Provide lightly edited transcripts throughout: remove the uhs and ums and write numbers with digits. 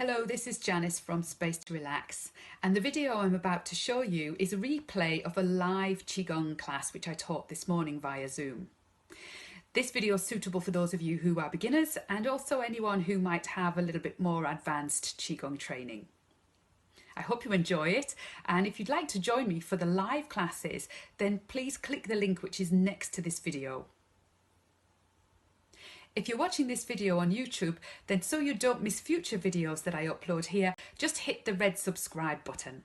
Hello, this is Janice from Space to Relax, and the video I'm about to show you is a replay of a live Qigong class which I taught this morning via Zoom. This video is suitable for those of you who are beginners and also anyone who might have a little bit more advanced Qigong training. I hope you enjoy it, and if you'd like to join me for the live classes, then please click the link which is next to this video. If you're watching this video on YouTube, then so you don't miss future videos that I upload here, just hit the red subscribe button.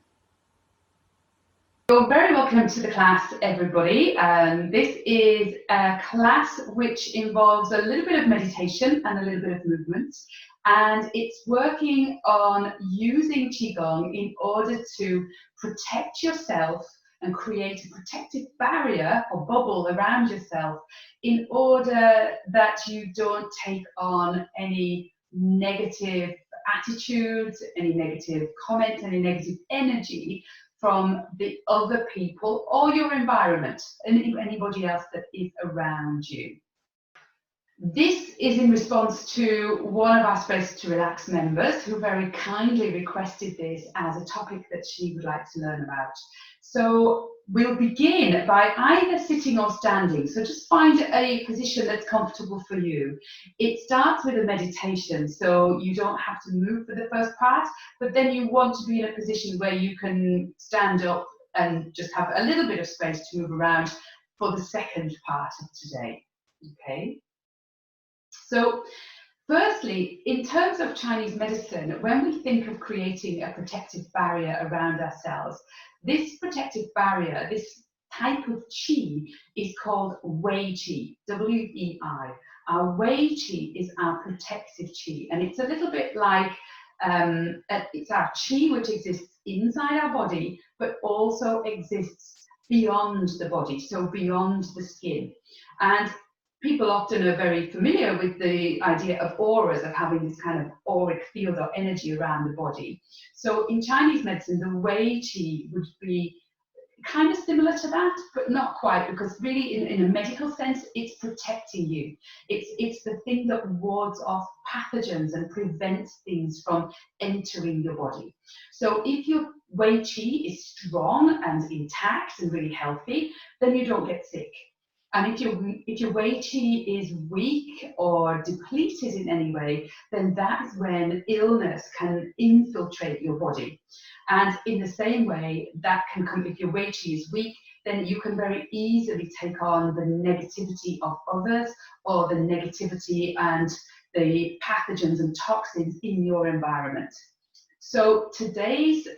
You're very welcome to the class, everybody. This is a class which involves a little bit of meditation and a little bit of movement, and it's working on using Qigong in order to protect yourself and create a protective barrier or bubble around yourself in order that you don't take on any negative attitudes, any negative comments, any negative energy from the other people or your environment and anybody else that is around you. This is in response to one of our Space to Relax members who very kindly requested this as a topic that she would like to learn about. So we'll begin by either sitting or standing. So just find a position that's comfortable for you. It starts with a meditation, so you don't have to move for the first part, but then you want to be in a position where you can stand up and just have a little bit of space to move around for the second part of today. Okay? So firstly, in terms of Chinese medicine, when we think of creating a protective barrier around ourselves, this protective barrier, this type of qi, is called wei qi, W-E-I. Our wei qi is our protective qi, and it's a little bit like, it's our qi which exists inside our body, but also exists beyond the body, so beyond the skin. And people often are very familiar with the idea of auras, of having this kind of auric field or energy around the body. So in Chinese medicine, the wei qi would be kind of similar to that, but not quite, because really in a medical sense, it's protecting you. It's the thing that wards off pathogens and prevents things from entering your body. So if your wei qi is strong and intact and really healthy, then you don't get sick. And if your wei qi is weak or depleted in any way, then that is when illness can infiltrate your body. And in the same way, that can come, if your wei qi is weak, then you can very easily take on the negativity of others or the negativity and the pathogens and toxins in your environment. So today's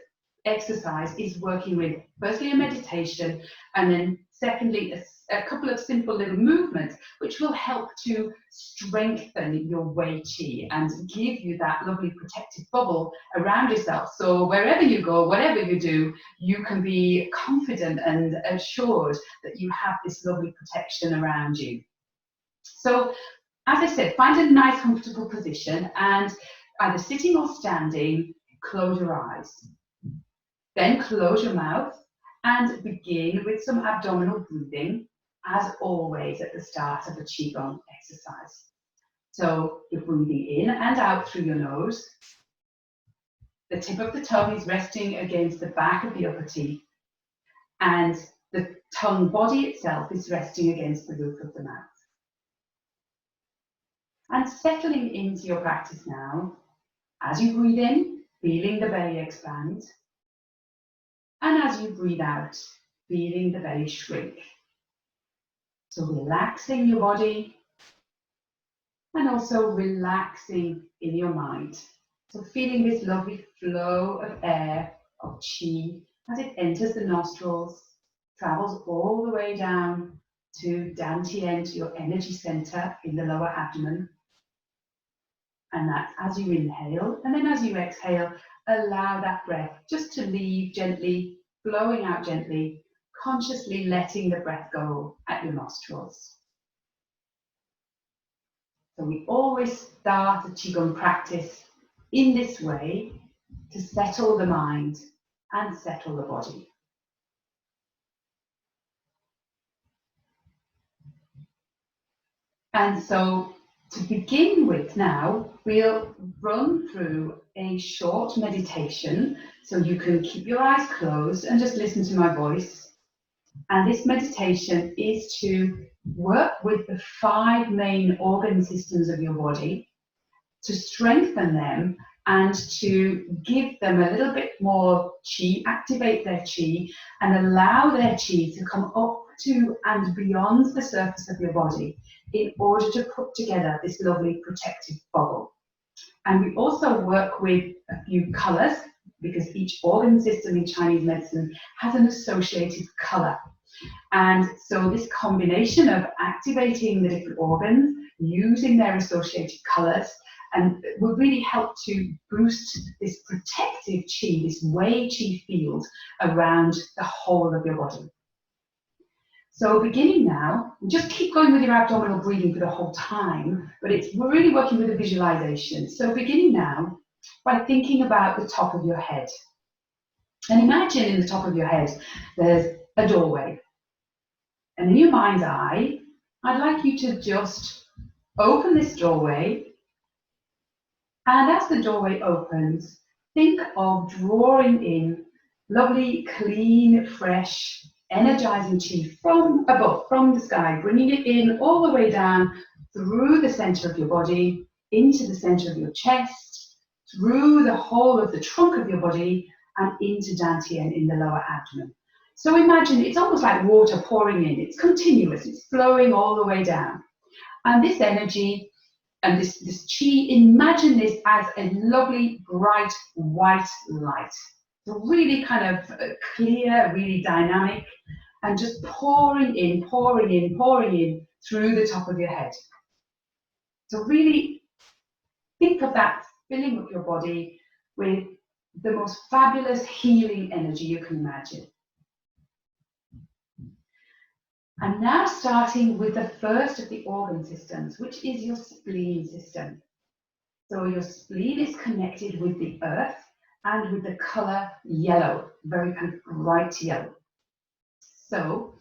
exercise is working with firstly a meditation, and then secondly a couple of simple little movements which will help to strengthen your wei qi and give you that lovely protective bubble around yourself, so wherever you go, whatever you do, you can be confident and assured that you have this lovely protection around you. So as I said, find a nice comfortable position, and either sitting or standing, close your eyes. Then close your mouth and begin with some abdominal breathing, as always at the start of a Qigong exercise. So you're breathing in and out through your nose. The tip of the tongue is resting against the back of the upper teeth, and the tongue body itself is resting against the roof of the mouth. And settling into your practice now, as you breathe in, feeling the belly expand, and as you breathe out, feeling the belly shrink. So relaxing your body and also relaxing in your mind. So feeling this lovely flow of air, of qi, as it enters the nostrils, travels all the way down to Dantian, to your energy center in the lower abdomen. And that's as you inhale, and then as you exhale, allow that breath just to leave gently, flowing out gently, consciously letting the breath go at your nostrils. So we always start a Qigong practice in this way to settle the mind and settle the body. And so to begin with now, we'll run through a short meditation, so you can keep your eyes closed and just listen to my voice. And this meditation is to work with the 5 main organ systems of your body, to strengthen them and to give them a little bit more chi, activate their chi, and allow their chi to come up to and beyond the surface of your body in order to put together this lovely protective bubble. And we also work with a few colours, because each organ system in Chinese medicine has an associated colour. And so this combination of activating the different organs, using their associated colours, and will really help to boost this protective chi, this wei chi field around the whole of your body. So beginning now, just keep going with your abdominal breathing for the whole time, but we're really working with a visualization. So beginning now by thinking about the top of your head. And imagine in the top of your head, there's a doorway. And in your mind's eye, I'd like you to just open this doorway. And as the doorway opens, think of drawing in lovely, clean, fresh, energizing chi from above, from the sky, bringing it in all the way down through the center of your body, into the center of your chest, through the whole of the trunk of your body, and into Dantian in the lower abdomen. So imagine it's almost like water pouring in. It's continuous. It's flowing all the way down. And this energy and this chi, imagine this as a lovely, bright, white light. So really kind of clear, really dynamic, and just pouring in, pouring in, pouring in through the top of your head. So really think of that filling up your body with the most fabulous healing energy you can imagine. And now starting with the first of the organ systems, which is your spleen system. So your spleen is connected with the earth and with the color yellow, very kind of bright yellow. So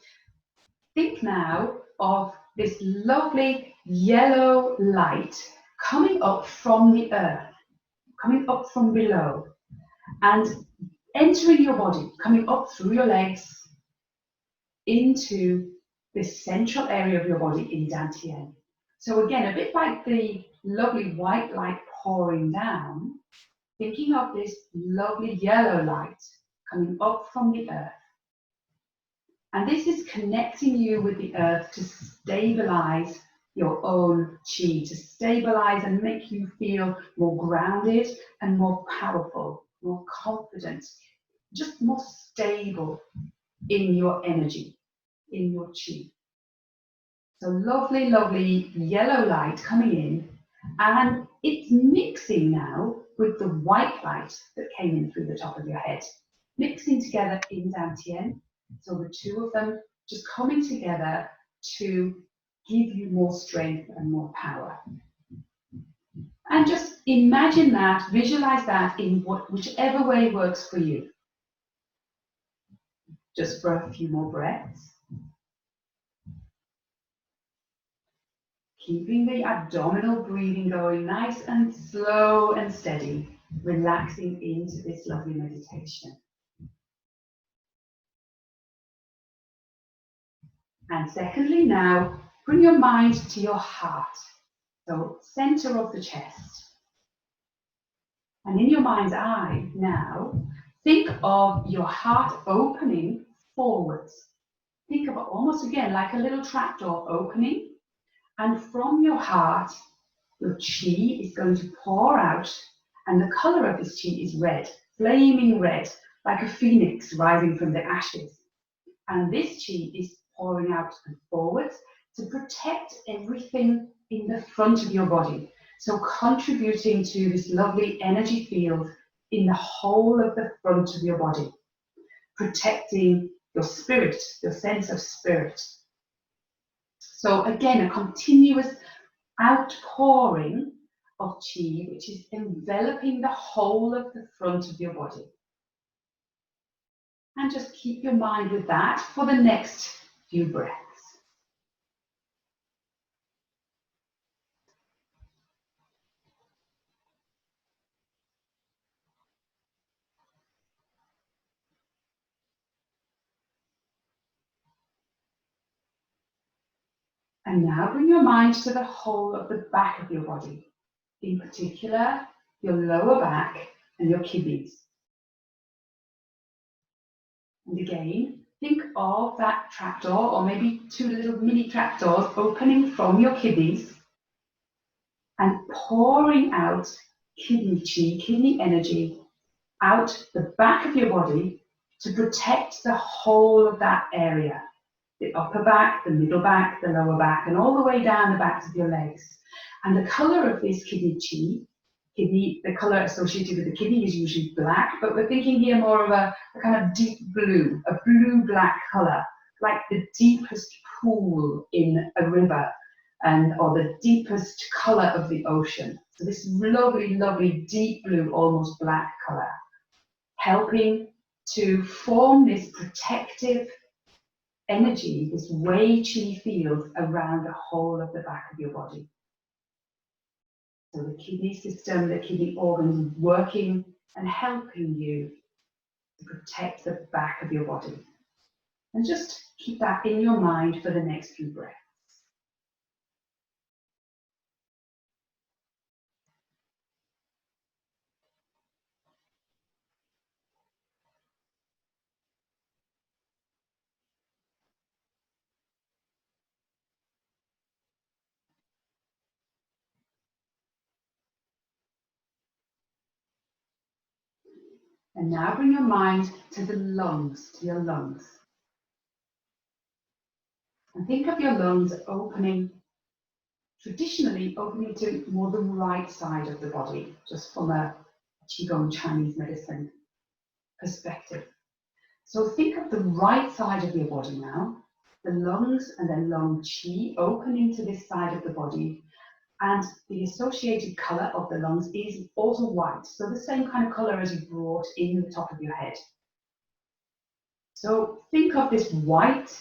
think now of this lovely yellow light coming up from the earth, coming up from below, and entering your body, coming up through your legs into this central area of your body in Dantian. So again, a bit like the lovely white light pouring down, thinking of this lovely yellow light coming up from the earth. And this is connecting you with the earth to stabilize your own chi, to stabilize and make you feel more grounded and more powerful, more confident, just more stable in your energy, in your chi. So lovely, lovely yellow light coming in, and it's mixing now with the white light that came in through the top of your head, mixing together in Dantian. So the two of them just coming together to give you more strength and more power. And just imagine that, visualize that in whichever way works for you. Just for a few more breaths. Keeping the abdominal breathing going nice and slow and steady, relaxing into this lovely meditation. And secondly, now bring your mind to your heart, so center of the chest. And in your mind's eye now, think of your heart opening forwards. Think of it almost again like a little trapdoor opening. And from your heart, your chi is going to pour out, and the color of this chi is red, flaming red, like a phoenix rising from the ashes. And this chi is pouring out and forwards to protect everything in the front of your body. So contributing to this lovely energy field in the whole of the front of your body, protecting your spirit, your sense of spirit. So again, a continuous outpouring of chi, which is enveloping the whole of the front of your body. And just keep your mind with that for the next few breaths. And now bring your mind to the whole of the back of your body, in particular your lower back and your kidneys. And again, think of that trapdoor, or maybe two little mini trapdoors opening from your kidneys and pouring out kidney chi, kidney energy, out the back of your body to protect the whole of that area. The upper back, the middle back, the lower back, and all the way down the backs of your legs. And the colour of this kidney chi, the colour associated with the kidney is usually black, but we're thinking here more of a kind of deep blue, a blue-black colour, like the deepest pool in a river, or the deepest colour of the ocean. So this lovely, lovely deep blue, almost black colour, helping to form this protective energy, this Wei Qi field around the whole of the back of your body. So the kidney system, the kidney organs working and helping you to protect the back of your body. And just keep that in your mind for the next few breaths. And now bring your mind to the lungs, to your lungs. And think of your lungs opening, traditionally opening to more the right side of the body, just from a Qigong Chinese medicine perspective. So think of the right side of your body now, the lungs and then lung chi opening to this side of the body, and the associated colour of the lungs is also white, so the same kind of colour as you brought in the top of your head. So think of this white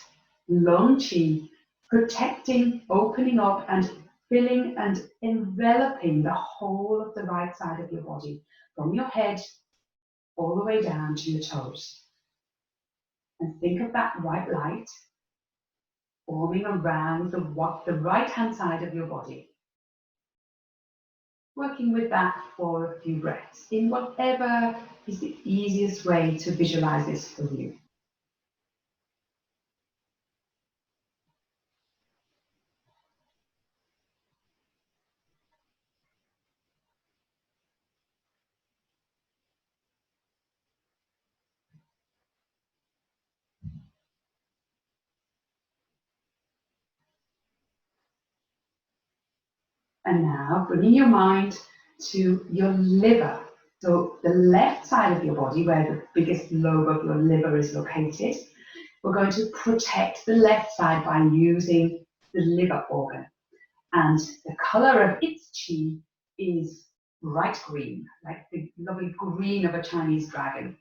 lung chi protecting, opening up and filling and enveloping the whole of the right side of your body, from your head all the way down to your toes. And think of that white light forming around the right-hand side of your body. Working with that for a few breaths, in whatever is the easiest way to visualize this for you. And now bringing your mind to your liver. So the left side of your body, where the biggest lobe of your liver is located, we're going to protect the left side by using the liver organ. And the colour of its chi is bright green, like the lovely green of a Chinese dragon.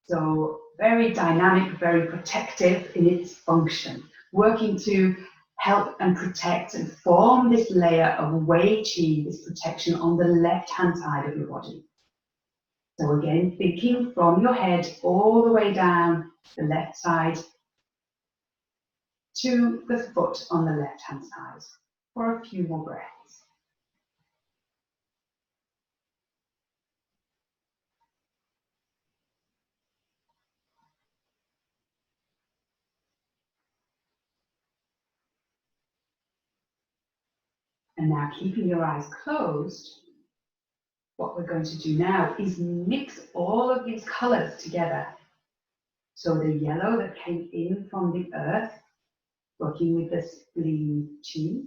So very dynamic, very protective in its function, working to help and protect and form this layer of Wei Qi, this protection on the left-hand side of your body. So again, thinking from your head all the way down the left side to the foot on the left-hand side for a few more breaths. And now keeping your eyes closed, what we're going to do now is mix all of these colours together. So the yellow that came in from the earth, working with the spleen chi,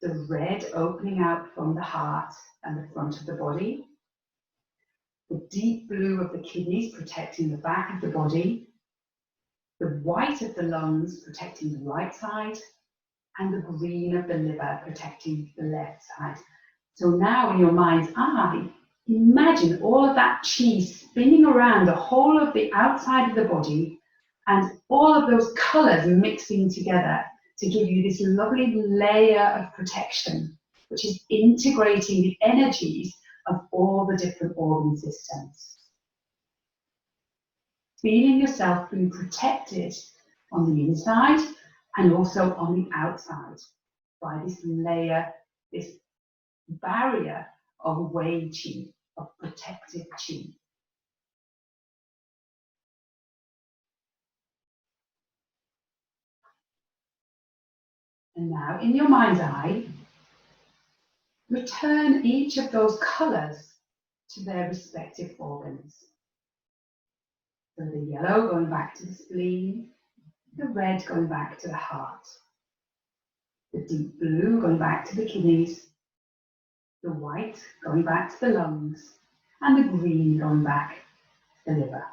the red opening out from the heart and the front of the body, the deep blue of the kidneys protecting the back of the body, the white of the lungs protecting the right side, and the green of the liver protecting the left side. So now in your mind's eye, imagine all of that chi spinning around the whole of the outside of the body and all of those colours mixing together to give you this lovely layer of protection, which is integrating the energies of all the different organ systems. Feeling yourself being protected on the inside and also on the outside by this layer, this barrier of Wei Qi, of protective Qi. And now, in your mind's eye, return each of those colours to their respective organs. So the yellow going back to the spleen, the red going back to the heart, the deep blue going back to the kidneys, the white going back to the lungs, and the green going back to the liver.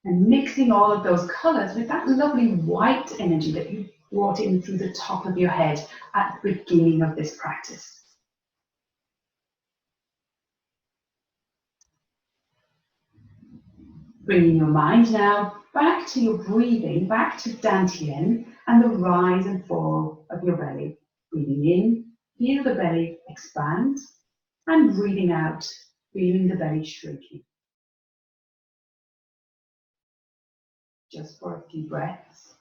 And mixing all of those colours with that lovely white energy that you brought in through the top of your head at the beginning of this practice. Bringing your mind now back to your breathing, back to Dantian and the rise and fall of your belly. Breathing in, feel the belly expand, and breathing out, feeling the belly shrinking. Just for a few breaths.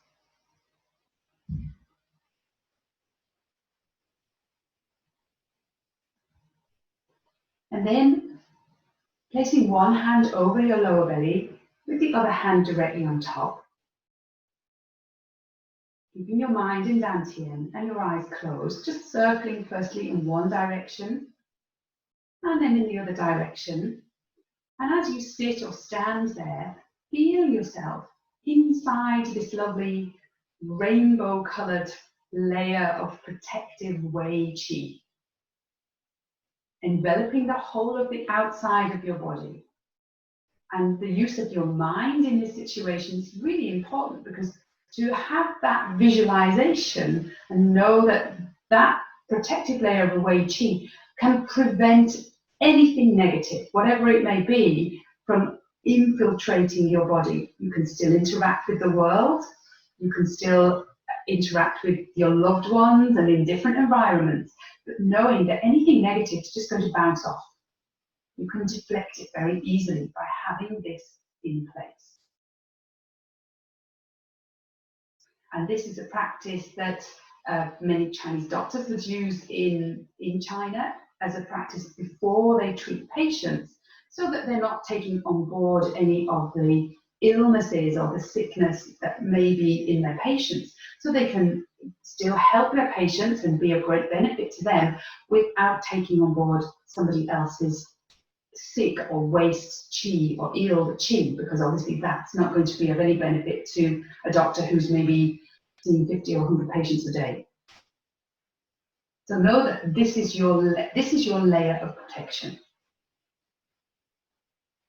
And then placing one hand over your lower belly with the other hand directly on top. Keeping your mind in Dantian and your eyes closed, just circling firstly in one direction and then in the other direction. And as you sit or stand there, feel yourself inside this lovely rainbow-coloured layer of protective Wei Qi, enveloping the whole of the outside of your body. And the use of your mind in this situation is really important, because to have that visualization and know that that protective layer of Wei Qi can prevent anything negative, whatever it may be, from infiltrating your body. You can still interact with the world, you can still interact with your loved ones and in different environments, but knowing that anything negative is just going to bounce off. You can deflect it very easily by having this in place. And this is a practice that many Chinese doctors would use in China as a practice before they treat patients, so that they're not taking on board any of the illnesses or the sickness that may be in their patients, so they can still help their patients and be of great benefit to them without taking on board somebody else's sick or waste Qi or ill Qi, because obviously that's not going to be of any benefit to a doctor who's maybe seeing 50 or 100 patients a day. So know that this is your layer of protection.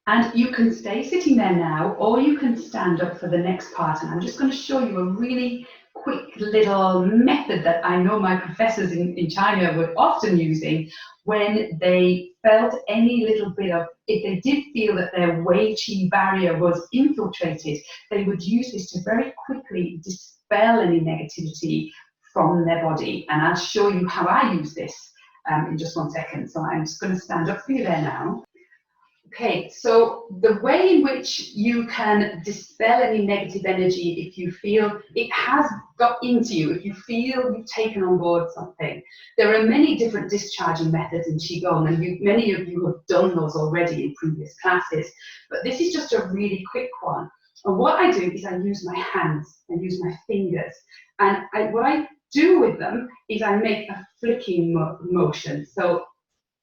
And you can stay sitting there now, or you can stand up for the next part. And I'm just going to show you a really quick little method that I know my professors in China were often using when they felt any little bit of, if they did feel that their Wei Qi barrier was infiltrated, they would use this to very quickly dispel any negativity from their body. And I'll show you how I use this in just 1 second. So I'm just going to stand up for you there now. Okay, so the way in which you can dispel any negative energy if you feel it has got into you, if you feel you've taken on board something, there are many different discharging methods in Qigong, and many of you have done those already in previous classes, but this is just a really quick one. And what I do is I use my hands, I use my fingers, and what I do with them is I make a flicking motion. So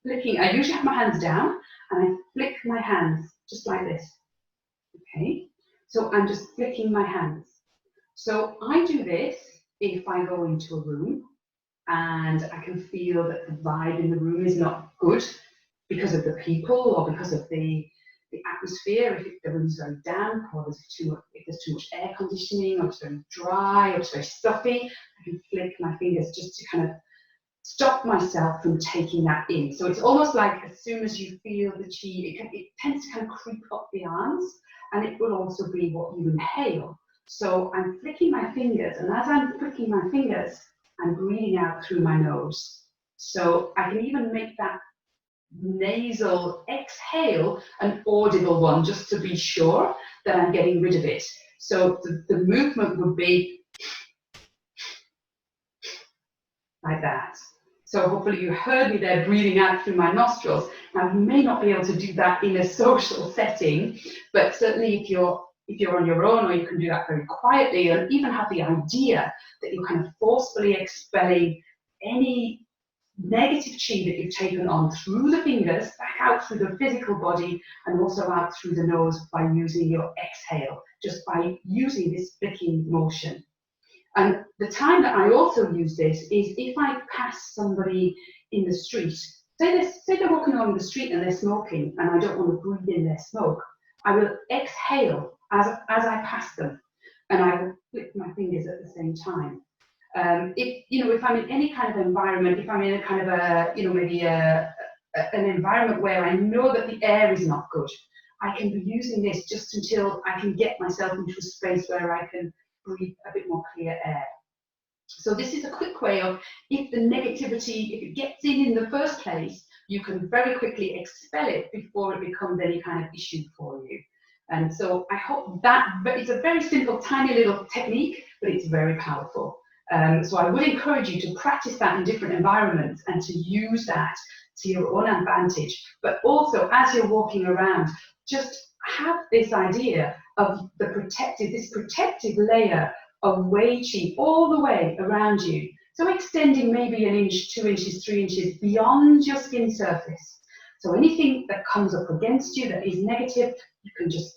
flicking, I usually have my hands down, and I flick my hands just like this. Okay, so I'm just flicking my hands. So I do this if I go into a room and I can feel that the vibe in the room is not good because of the people or because of the atmosphere. If the room's very damp, or if there's too much air conditioning, or it's very dry, or it's very stuffy, I can flick my fingers just to kind of stop myself from taking that in. So it's almost like as soon as you feel the Qi, it tends to kind of creep up the arms, and it will also be what you inhale. So I'm flicking my fingers, and as I'm flicking my fingers, I'm breathing out through my nose. So I can even make that nasal exhale an audible one, just to be sure that I'm getting rid of it. So the movement would be like that. So hopefully you heard me there breathing out through my nostrils. Now you may not be able to do that in a social setting, but certainly if you're on your own, or you can do that very quietly, and even have the idea that you're kind of forcefully expelling any negative chi that you've taken on through the fingers, back out through the physical body, and also out through the nose by using your exhale, just by using this flicking motion. And the time that I also use this is if I pass somebody in the street, say they're walking along the street and they're smoking, and I don't want to breathe in their smoke, I will exhale as I pass them, and I will flick my fingers at the same time. If I'm in any kind of environment, if I'm in a kind of a, maybe an environment where I know that the air is not good, I can be using this just until I can get myself into a space where I can breathe a bit more clear air. So this is a quick way of, if the negativity, if it gets in the first place, you can very quickly expel it before it becomes any kind of issue for you. And so I hope that, but it's a very simple, tiny little technique, but it's very powerful. So I would encourage you to practice that in different environments and to use that to your own advantage. But also, as you're walking around, just have this idea of this protective layer of Wei Qi all the way around you. So extending maybe 1 inch, 2 inches, 3 inches beyond your skin surface. So anything that comes up against you that is negative,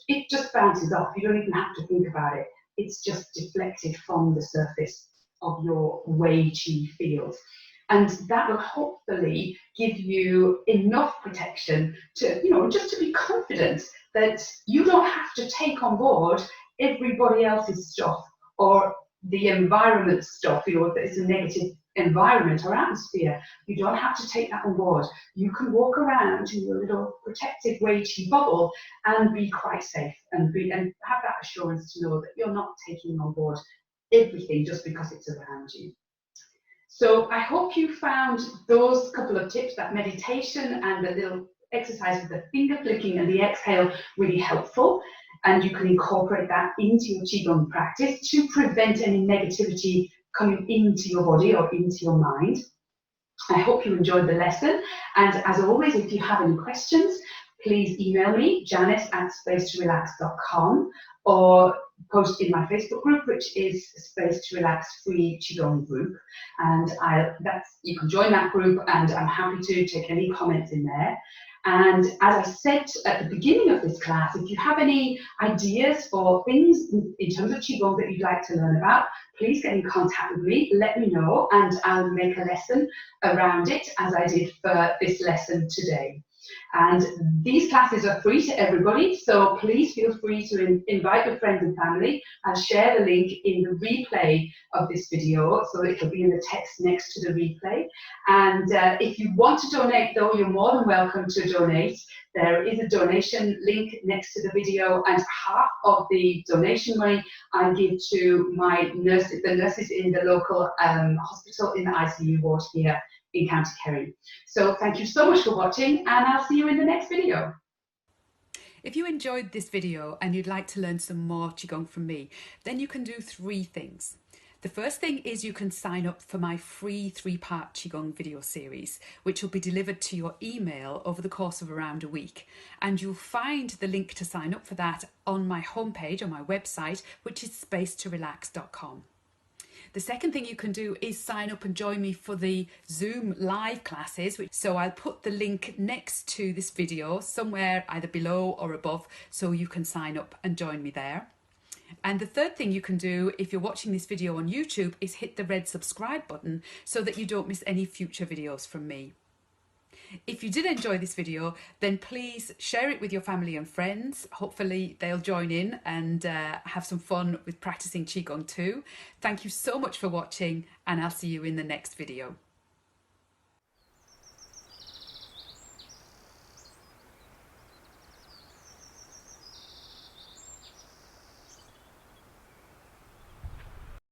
it just bounces off. You don't even have to think about it. It's just deflected from the surface of your Wei Qi field. And that will hopefully give you enough protection to, just to be confident that you don't have to take on board everybody else's stuff or the environment stuff, if it's a negative environment or atmosphere. You don't have to take that on board. You can walk around in your little protective Wei Qi bubble and be quite safe and have that assurance to know that you're not taking on board everything just because it's around you. So I hope you found those couple of tips, that meditation and the little exercise with the finger flicking and the exhale, really helpful. And you can incorporate that into your Qigong practice to prevent any negativity coming into your body or into your mind. I hope you enjoyed the lesson. And as always, if you have any questions, please email me, janice@spacetorelax.com, or post in my Facebook group, which is Space to Relax Free Qigong Group. And you can join that group, and I'm happy to take any comments in there. And as I said at the beginning of this class, if you have any ideas for things in terms of Qigong that you'd like to learn about, please get in contact with me, let me know, and I'll make a lesson around it, as I did for this lesson today. And these classes are free to everybody, so please feel free to invite your friends and family and share the link in the replay of this video, so it'll be in the text next to the replay. And if you want to donate, though, you're more than welcome to donate. There is a donation link next to the video, and half of the donation money I give to the nurses in the local hospital in the ICU ward here in County Kerry. So thank you so much for watching, and I'll see you in the next video. If you enjoyed this video and you'd like to learn some more Qigong from me, then you can do 3 things. The first thing is you can sign up for my free 3-part Qigong video series, which will be delivered to your email over the course of around a week. And you'll find the link to sign up for that on my homepage, on my website, which is spacetorelax.com. The second thing you can do is sign up and join me for the Zoom live classes. So I'll put the link next to this video somewhere either below or above, so you can sign up and join me there. And the third thing you can do if you're watching this video on YouTube is hit the red subscribe button so that you don't miss any future videos from me. If you did enjoy this video, then please share it with your family and friends. Hopefully they'll join in and have some fun with practicing Qigong too. Thank you so much for watching, and I'll see you in the next video.